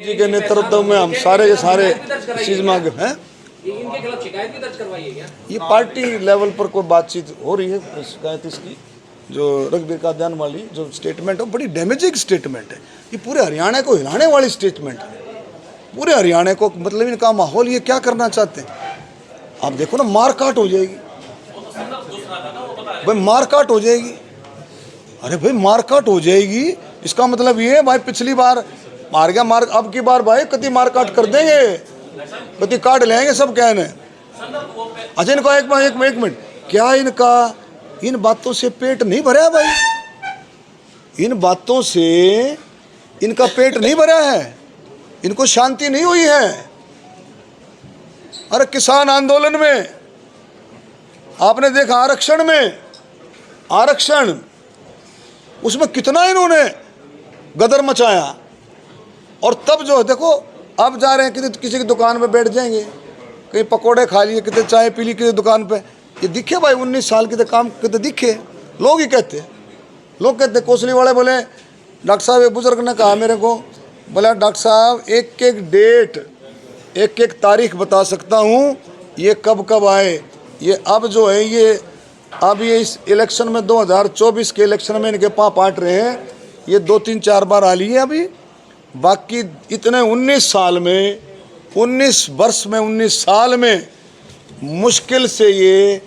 जी के नेतृत्व में हम सारे के सारे चीज मांगे हैं। इनके खिलाफ शिकायत भी दर्ज करवाई है क्या? ये पार्टी लेवल पर कोई बातचीत हो रही है। शिकायत इसकी जो रघुवीर कादियान वाली जो स्टेटमेंट है बड़ी डैमेजिंग स्टेटमेंट है। ये पूरे हरियाणा को हिलाने वाली स्टेटमेंट है। पूरे हरियाणा को मतलब इनका माहौल ये क्या करना चाहते हैं आप देखो ना, मारकाट हो जाएगी भाई, मारकाट हो जाएगी। अरे भाई मारकाट हो जाएगी, इसका मतलब ये है भाई पिछली बार मार गया, मार अब की बार भाई कति मारकाट कर देंगे, कति काट लेंगे सब कहने। अच्छा इनको एक मिनट, क्या इनका इन बातों से पेट नहीं भरा है भाई? इन बातों से इनका पेट नहीं भरा है, इनको शांति नहीं हुई है। अरे किसान आंदोलन में आपने देखा, आरक्षण में, आरक्षण उसमें कितना इन्होंने गदर मचाया। और तब जो देखो अब जा रहे हैं किसी की दुकान पे बैठ जाएंगे, कहीं पकोड़े खा लिए, कितने चाय पी ली किसी दुकान पे। ये दिखे भाई 19 साल के काम कितने दिखे, लोग ही कहते, लोग कहते। कोसली वाले बोले डॉक्टर साहब, एक बुजुर्ग ने कहा मेरे को, बोला डॉक्टर साहब एक एक डेट, एक एक तारीख बता सकता हूँ ये कब कब आए। ये अब जो है ये अब ये इस इलेक्शन में 2024 के इलेक्शन में इनके पाँव पाट रहे हैं, ये 2-3-4 बार आ ली है अभी। बाकी इतने 19 साल में, 19 वर्ष में, 19 साल में मुश्किल से ये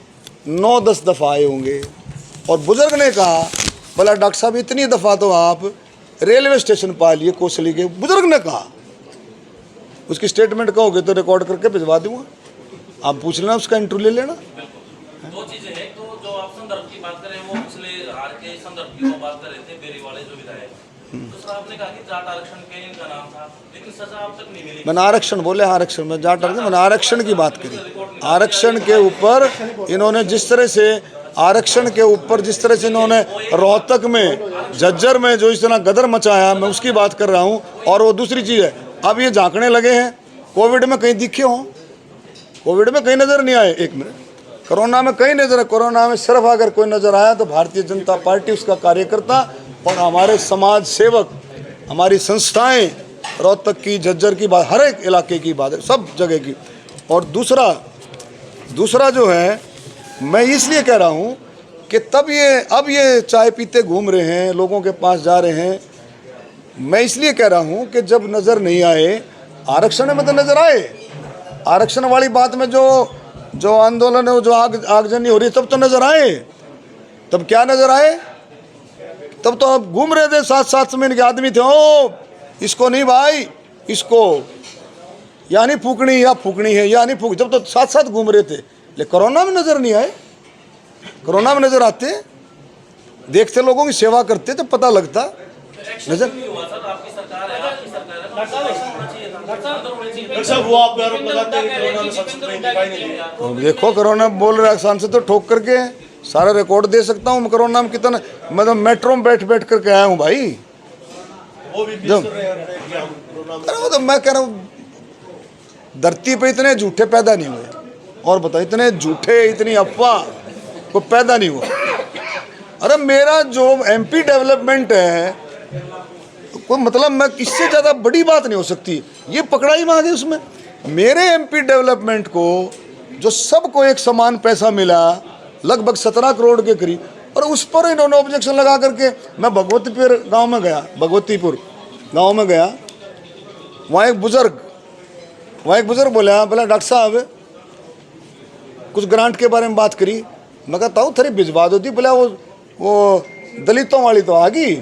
9-10 दफ़ा आए होंगे। और बुजुर्ग ने कहा, बोला डॉक्टर साहब इतनी दफ़ा तो आप रेलवे स्टेशन पा लिए कोसली के, बुजुर्ग ने कहा। उसकी स्टेटमेंट कहोगे तो रिकॉर्ड करके भिजवा दूंगा, आप पूछ लेना, उसका इंटरव्यू ले लेना। दो चीजें हैं, तो जो आप संदर्भ की बात करें वो पिछले हार के संदर्भ की बात कर रहे थे, बेरी वाले जो विधायक। दूसरा आपने कहा कि जाट आरक्षण के इनका नाम था, लेकिन सजा अब तक नहीं मिली। मैंने आरक्षण बोले, आरक्षण में जाट आरक्षण, मैंने आरक्षण की बात करी। आरक्षण के ऊपर इन्होंने जिस तरह से, आरक्षण के ऊपर जिस तरह से इन्होंने रोहतक में, झज्जर में जो इस तरह गदर मचाया, मैं उसकी बात कर रहा हूँ। और वो दूसरी चीज़ है, अब ये झांकने लगे हैं, कोविड में कहीं दिखे हों, कोविड में कहीं नज़र नहीं आए, एक मिनट, कोरोना में कहीं नजर है। कोरोना में सिर्फ अगर कोई नजर आया तो भारतीय जनता पार्टी, उसका कार्यकर्ता और हमारे समाज सेवक, हमारी संस्थाएं, रोहतक की, झज्जर की बात, हर एक इलाके की बात है, सब जगह की। और दूसरा जो है, मैं इसलिए कह रहा हूँ कि तब ये अब ये चाय पीते घूम रहे हैं, लोगों के पास जा रहे हैं। मैं इसलिए कह रहा हूँ कि जब नज़र नहीं आए, आरक्षण में तो नज़र आए। आरक्षण वाली बात में जो आंदोलन है, जो आगजनी हो रही है, तब तो नजर आए। तब क्या नजर आए? तब तो अब घूम रहे थे साथ में, इनके आदमी थे, ओ इसको नहीं भाई, इसको या नहीं फूकनी, या फूकनी है या नहीं फूक, जब तो साथ घूम रहे थे। लेकिन कोरोना में नजर नहीं आए। कोरोना में नजर आते, देखते, लोगों की सेवा करते तो पता लगता। नजर देखो, कोरोना बोल रहा है सांसद, तो ठोक करके सारा रिकॉर्ड दे सकता हूँ। कोरोना में कितना, मतलब मेट्रो में बैठ करके आया हूँ भाई। वो तो मैं कह रहा हूँ, धरती पे इतने झूठे पैदा नहीं हुए। और बताओ, इतने झूठे, इतनी अफवाह को पैदा नहीं हुआ। अरे मेरा जो एमपी डेवलपमेंट है, कोई मतलब मैं इससे ज़्यादा बड़ी बात नहीं हो सकती। ये पकड़ाई मांगे उसमें मेरे एमपी डेवलपमेंट को, जो सबको एक समान पैसा मिला, लगभग 17 करोड़ के करीब, और उस पर इन्होंने ऑब्जेक्शन लगा करके। मैं भगवतीपुर गांव में गया, वहाँ एक बुजुर्ग बोला डॉक्टर साहब कुछ ग्रांट के बारे में बात करी। मैं कहता हूँ थोड़ी भिजवा दो थी। बोला वो दलितों वाली तो आ गई,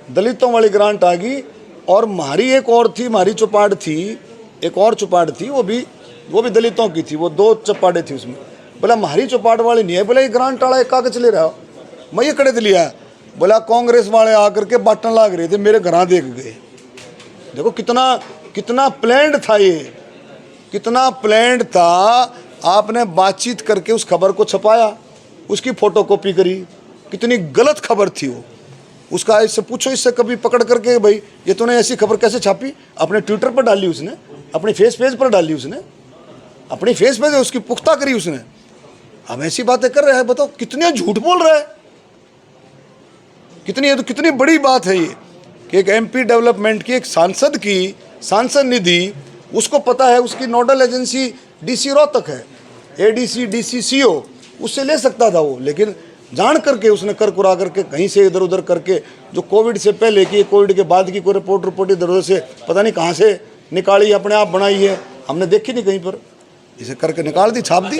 दलितों वाली ग्रांट आ गई। और हमारी एक और थी, हमारी चौपाट थी, एक और चौपाट थी, वो भी दलितों की थी, वो 2 चौपाटें थी उसमें। बोला हमारी चौपाट वाली नहीं है। बोला ये ग्रांट वाला एक कागज ले रहा हो, मैं ये कड़े लिया। बोला कांग्रेस वाले आकर के बांटने लग रहे थे, मेरे घर देख गए। देखो कितना प्लान्ड था ये, कितना प्लान्ड था। आपने बातचीत करके उस खबर को छपाया, उसकी फोटोकॉपी करी, कितनी गलत खबर थी वो। उसका इससे पूछो, इससे कभी पकड़ करके भाई ये तूने ऐसी खबर कैसे छापी। अपने ट्विटर पर डाली उसने, अपनी फेस पेज पर डाली उसने, अपनी फेस पेज उसकी पुख्ता करी उसने। अब ऐसी बातें कर रहा है, बताओ कितने झूठ बोल रहा है। कितनी बड़ी बात है ये कि एक एमपी डेवलपमेंट की, एक सांसद की सांसद निधि उसको पता है, उसकी नोडल एजेंसी डीसी रोहतक है, एडीसी डीसी सीओ, उससे ले सकता था वो, लेकिन जान करके उसने कर कुरा करके कहीं से इधर उधर करके जो कोविड से पहले की कोविड के बाद की कोई रिपोर्ट इधर उधर से पता नहीं कहाँ से निकाली, अपने आप बनाई है, हमने देखी नहीं कहीं पर, इसे करके निकाल दी, छाप दी।